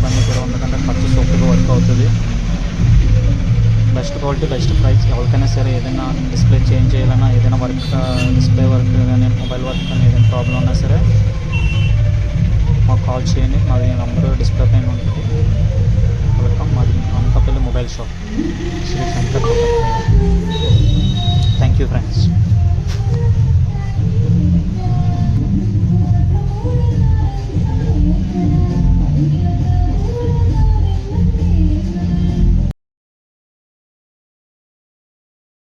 ఇబ్బంది కూడా ఉండకుండా ఖర్చు సూపర్గా వర్క్ అవుతుంది. Best quality best price. ఎవరికైనా సరే ఏదైనా డిస్ప్లే చేంజ్ చేయాలన్నా, ఏదైనా వర్క్ డిస్ప్లే వర్క్ కానీ మొబైల్ వర్క్ కానీ ఏదైనా ప్రాబ్లం ఉన్నా సరే మాకు కాల్ చేయండి. మాది నంబరు డిస్ప్లే పైన ఉంటుంది. వెల్కమ్. మాది Anakapalli mobile shop, Shri Shankar. Thank you friends.